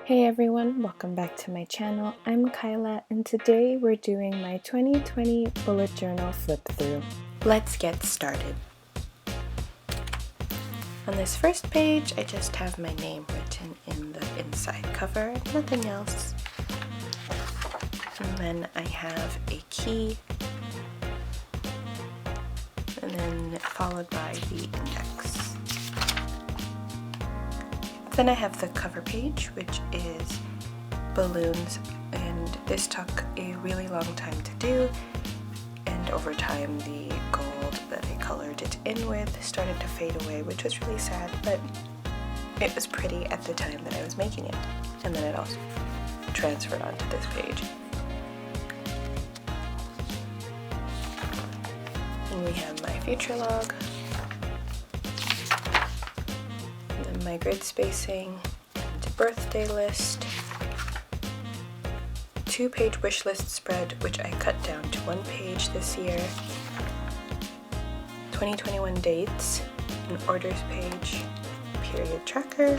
Hey everyone, welcome back to my channel. I'm Kyla and today we're doing my 2020 bullet journal flip through. Let's get started. On this first page, I just have my name written in the inside cover, nothing else. And then I have a key, and then followed by the index. Then I have the cover page, which is balloons, and this took a really long time to do, and over time the gold that I colored it in with started to fade away, which was really sad, but it was pretty at the time that I was making it, and then it also transferred onto this page. And we have my future log, my grid spacing, and birthday list, 2-page wish list spread, which I cut down to 1 page this year, 2021 dates, an orders page, period tracker,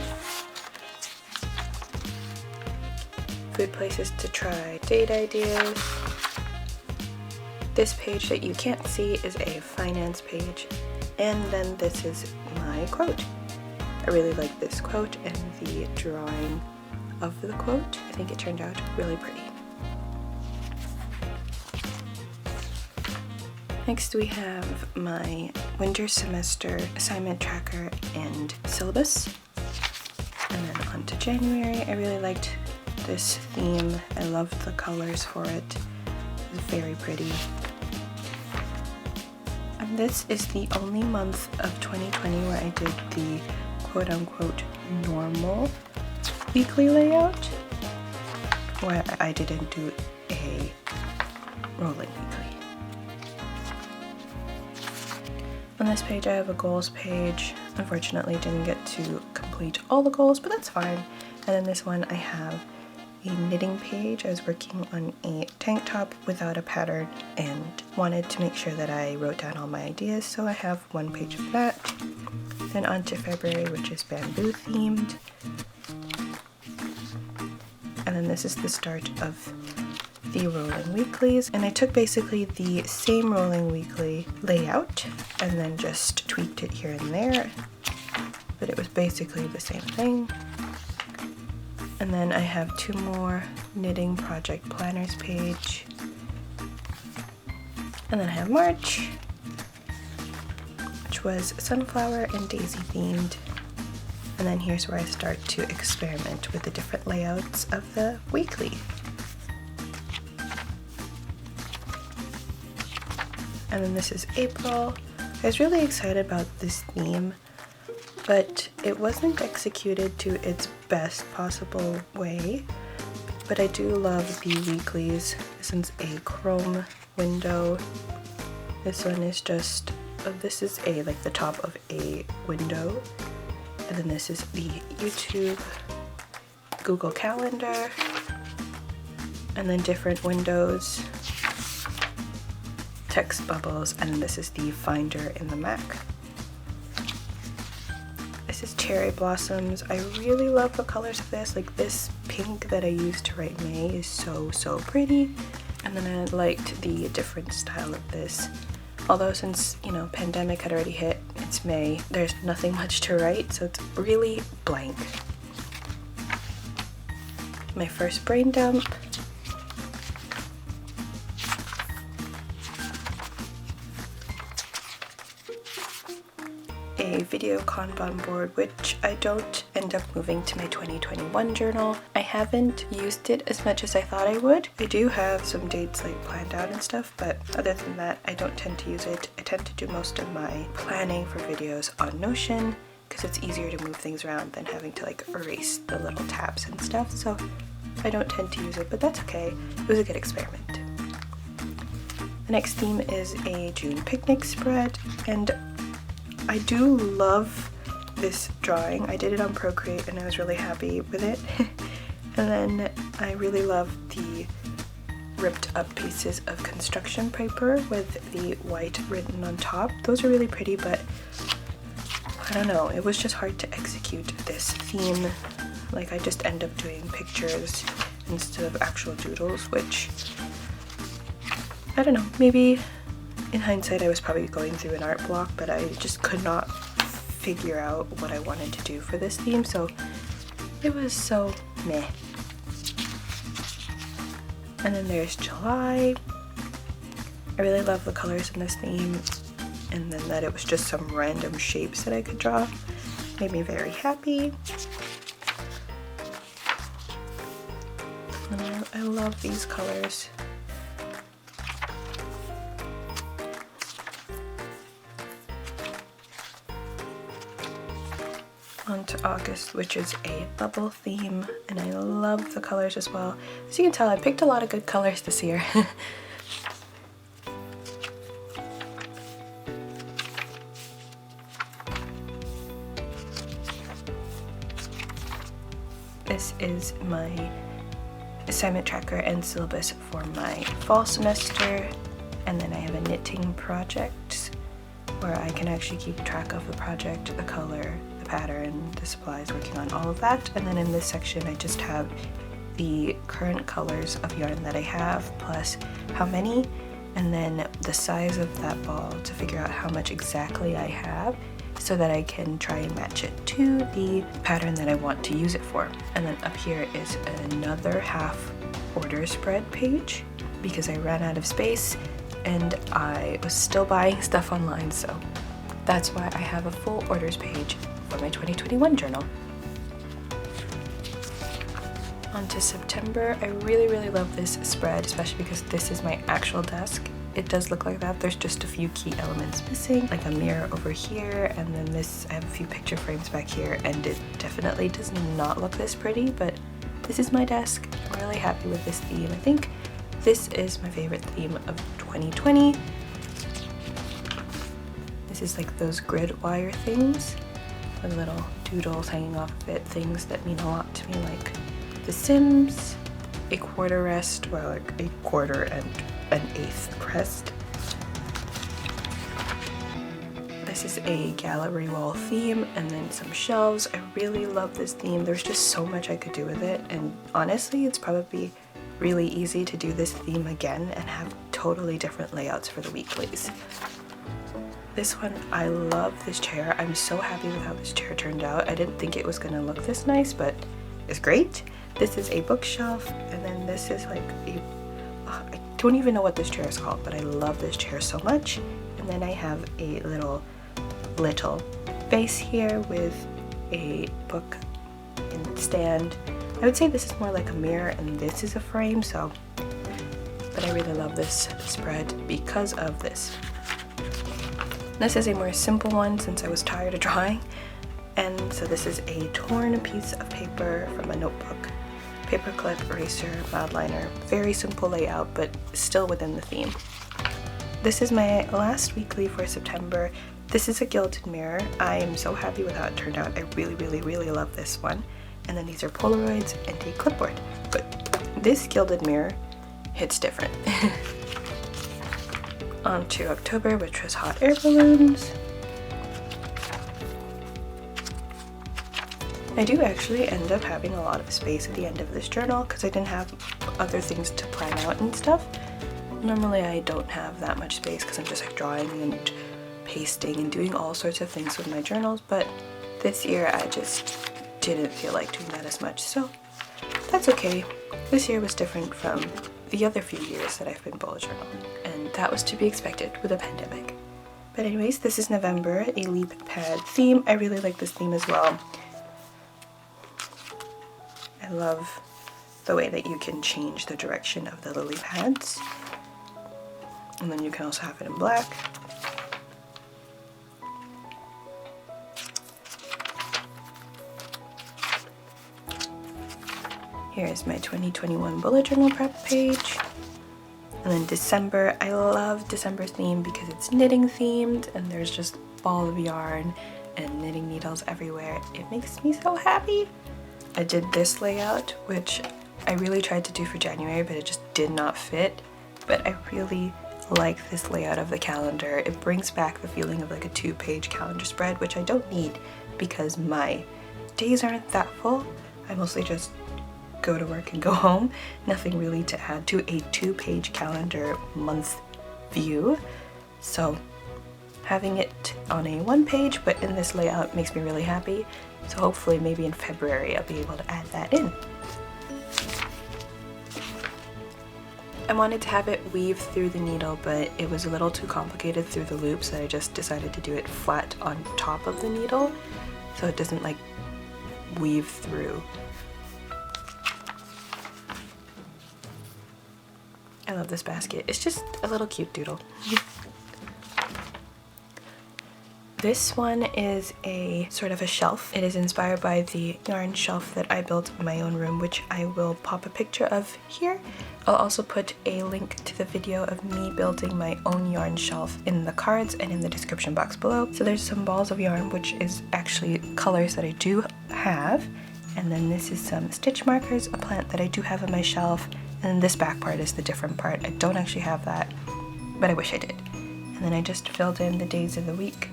food places to try, date ideas. This page that you can't see is a finance page, and then this is my quote. I really like this quote and the drawing of the quote. I think it turned out really pretty. Next we have my winter semester assignment tracker and syllabus. And then on to January. I really liked this theme. I loved the colors for it. It was very pretty. And this is the only month of 2020 where I did the quote-unquote normal weekly layout, where I didn't do a rolling weekly. On this page I have a goals page. Unfortunately didn't get to complete all the goals, but that's fine. And then this one I have a knitting page. I was working on a tank top without a pattern and wanted to make sure that I wrote down all my ideas, so I have 1 page of that. Then on to February, which is bamboo themed. And then this is the start of the rolling weeklies. And I took basically the same rolling weekly layout and then just tweaked it here and there. But it was basically the same thing. And then I have 2 more knitting project planners page. And then I have March, was sunflower and daisy themed, and then here's where I start to experiment with the different layouts of the weekly. And then this is April. I was really excited about this theme, but it wasn't executed to its best possible way. But I do love the weeklies. This is a chrome window. This one is just this is like the top of a window, and then this is the YouTube, Google Calendar, and then different windows, text bubbles, and then this is the Finder in the Mac. This is Cherry Blossoms. I really love the colors of this. Like this pink that I used to write May is so pretty, and then I liked the different style of this. Although since, pandemic had already hit, it's May, there's nothing much to write, so it's really blank. My first brain dump. A video Kanban board, which I don't end up moving to my 2021 journal. I haven't used it as much as I thought I would. I do have some dates like planned out and stuff, but other than that, I don't tend to use it. I tend to do most of my planning for videos on Notion because it's easier to move things around than having to like erase the little tabs and stuff, so I don't tend to use it, but that's okay. It was a good experiment. The next theme is a June picnic spread, and I do love this drawing. I did it on Procreate and I was really happy with it. And then I really love the ripped up pieces of construction paper with the white written on top. Those are really pretty, but I don't know, it was just hard to execute this theme Like I just end up doing pictures instead of actual doodles, which I don't know, maybe in hindsight I was probably going through an art block, but I just could not figure out what I wanted to do for this theme, so it was so meh. And then there's July. I really love the colors in this theme, and then that it was just some random shapes that I could draw made me very happy. And I love these colors. On to August, which is a bubble theme, and I love the colors as well. As you can tell, I picked a lot of good colors this year. This is my assignment tracker and syllabus for my fall semester, and then I have a knitting project where I can actually keep track of the project, the color, the pattern, the supplies, working on all of that. And then in this section I just have the current colors of yarn that I have, plus how many, and then the size of that ball to figure out how much exactly I have, so that I can try and match it to the pattern that I want to use it for. And then up here is another half order spread page because I ran out of space and I was still buying stuff online, so that's why I have a full orders page for my 2021 journal. On to September. I really love this spread, especially because this is my actual desk. It does look like that. There's just a few key elements missing, like a mirror over here, and then this, I have a few picture frames back here, and it definitely does not look this pretty, but this is my desk. I'm really happy with this theme. I think this is my favorite theme of 2020. This is like those grid wire things with little doodles hanging off of it, things that mean a lot to me, like The Sims, a quarter rest, well, like a quarter and an eighth rest. This is a gallery wall theme, and then some shelves. I really love this theme. There's just so much I could do with it, and honestly it's probably really easy to do this theme again and have totally different layouts for the weeklies. This one, I love this chair. I'm so happy with how this chair turned out. I didn't think it was gonna look this nice, but it's great. This is a bookshelf, and then this is like a, I don't even know what this chair is called, but I love this chair so much. And then I have a little vase here with a book and stand. I would say this is more like a mirror and this is a frame, so, but I really love this spread because of this. This is a more simple one since I was tired of drawing, and so this is a torn piece of paper from a notebook. Paperclip, eraser, mild liner, very simple layout, but still within the theme. This is my last weekly for September. This is a gilded mirror. I am so happy with how it turned out. I really love this one. And then these are Polaroids and a clipboard. But this gilded mirror hits different. On to October, which was hot air balloons. I do actually end up having a lot of space at the end of this journal because I didn't have other things to plan out and stuff. Normally I don't have that much space because I'm just like drawing and pasting and doing all sorts of things with my journals, but this year I just didn't feel like doing that as much, so that's okay. This year was different from the other few years that I've been bullet journaling, and that was to be expected with a pandemic. But anyways, this is November, a leaf pad theme. I really like this theme as well. I love the way that you can change the direction of the lily pads. And then you can also have it in black. Here is my 2021 bullet journal prep page. And then December, I love December's theme because it's knitting themed and there's just ball of yarn and knitting needles everywhere. It makes me so happy. I did this layout, which I really tried to do for January, but it just did not fit. But I really like this layout of the calendar. It brings back the feeling of like a 2-page calendar spread, which I don't need because my days aren't that full, I mostly just go to work and go home. Nothing really to add to a 2-page calendar month view. So having it on a 1-page but in this layout makes me really happy. So hopefully maybe in February I'll be able to add that in. I wanted to have it weave through the needle, but it was a little too complicated through the loop, so I just decided to do it flat on top of the needle so it doesn't like weave through. I love this basket. It's just a little cute doodle. This one is a sort of a shelf. It is inspired by the yarn shelf that I built in my own room, which I will pop a picture of here. I'll also put a link to the video of me building my own yarn shelf in the cards and in the description box below. So there's some balls of yarn, which is actually colors that I do have. And then this is some stitch markers, a plant that I do have on my shelf. And this back part is the different part. I don't actually have that, but I wish I did. And then I just filled in the days of the week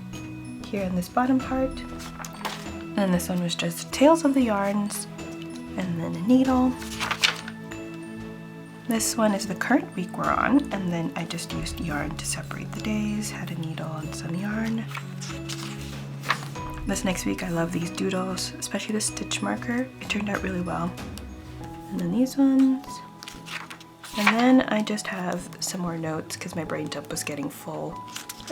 here in this bottom part. And this one was just tails of the yarns and then a needle. This one is the current week we're on, and then I just used yarn to separate the days, had a needle and some yarn. This next week I love these doodles, especially the stitch marker. It turned out really well. And then these ones. And then I just have some more notes because my brain dump was getting full.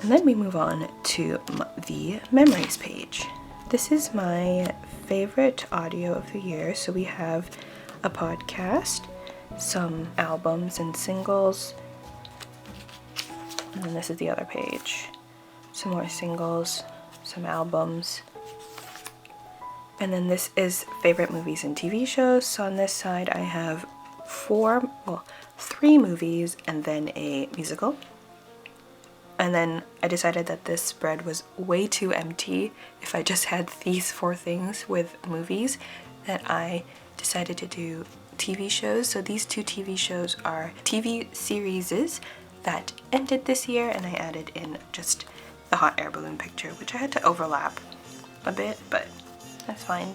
And then we move on to the memories page. This is my favorite audio of the year. So we have a podcast, some albums and singles, and then this is the other page. Some more singles, some albums. And then this is favorite movies and TV shows. So on this side I have 3 movies and then a musical. And then I decided that this spread was way too empty if I just had these 4 things with movies, that I decided to do TV shows. So these 2 TV shows are TV series that ended this year, and I added in just the hot air balloon picture, which I had to overlap a bit, but that's fine.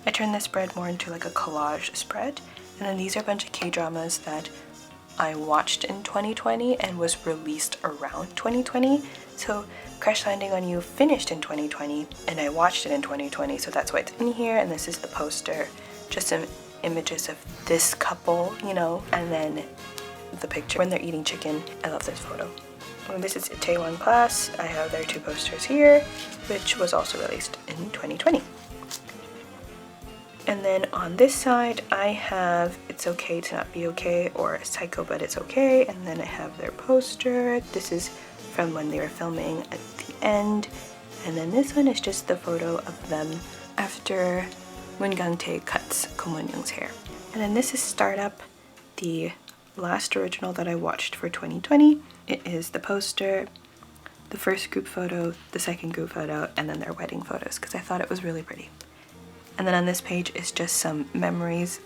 I turned this spread more into like a collage spread. And then these are a bunch of K-dramas that I watched in 2020 and was released around 2020. So Crash Landing on You finished in 2020 and I watched it in 2020, so that's why it's in here. And this is the poster, just some images of this couple, you know, and then the picture when they're eating chicken. I love this photo. And this is Itaewon Class. I have their 2 posters here, which was also released in 2020. And then on this side, I have It's Okay to Not Be Okay, or Psycho But It's Okay. And then I have their poster. This is from when they were filming at the end. And then this one is just the photo of them after Moon Gang-tae cuts Ko Moon-young's hair. And then this is Startup, the last original that I watched for 2020. It is the poster, the first group photo, the second group photo, and then their wedding photos, because I thought it was really pretty. And then on this page is just some memories.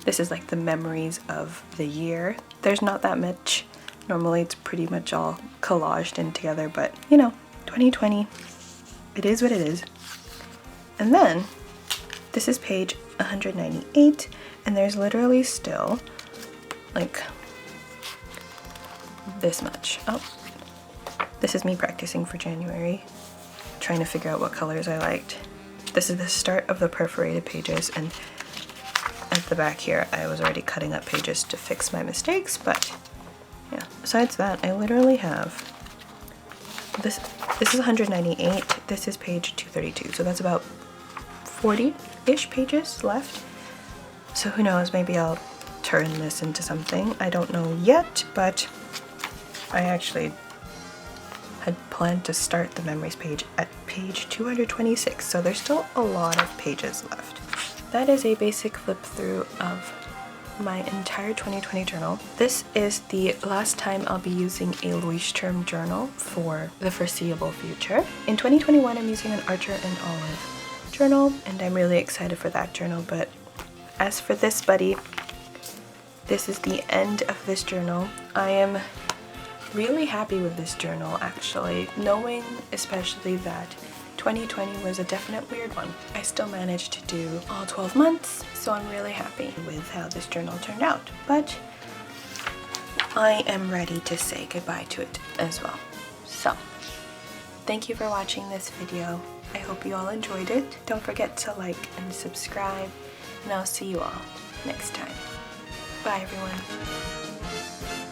This is like the memories of the year. There's not that much. Normally it's pretty much all collaged in together, but you know, 2020, it is what it is. And then this is page 198, and there's literally still like this much. Oh, this is me practicing for January, trying to figure out what colors I liked. This is the start of the perforated pages, and at the back here I was already cutting up pages to fix my mistakes, but yeah, besides that I literally have this is 198, this is page 232, so that's about 40-ish pages left. So who knows, maybe I'll turn this into something. I don't know yet, but I actually had planned to start the memories page at page 226, so there's still a lot of pages left. That is a basic flip through of my entire 2020 journal. This is the last time I'll be using a Leuchtturm journal for the foreseeable future. In 2021 I'm using an Archer and Olive journal, and I'm really excited for that journal, but as for this buddy, this is the end of this journal. I am really happy with this journal, actually, knowing especially that 2020 was a definite weird one. I still managed to do all 12 months, so I'm really happy with how this journal turned out. But I am ready to say goodbye to it as well. So, thank you for watching this video. I hope you all enjoyed it. Don't forget to like and subscribe, and I'll see you all next time. Bye everyone.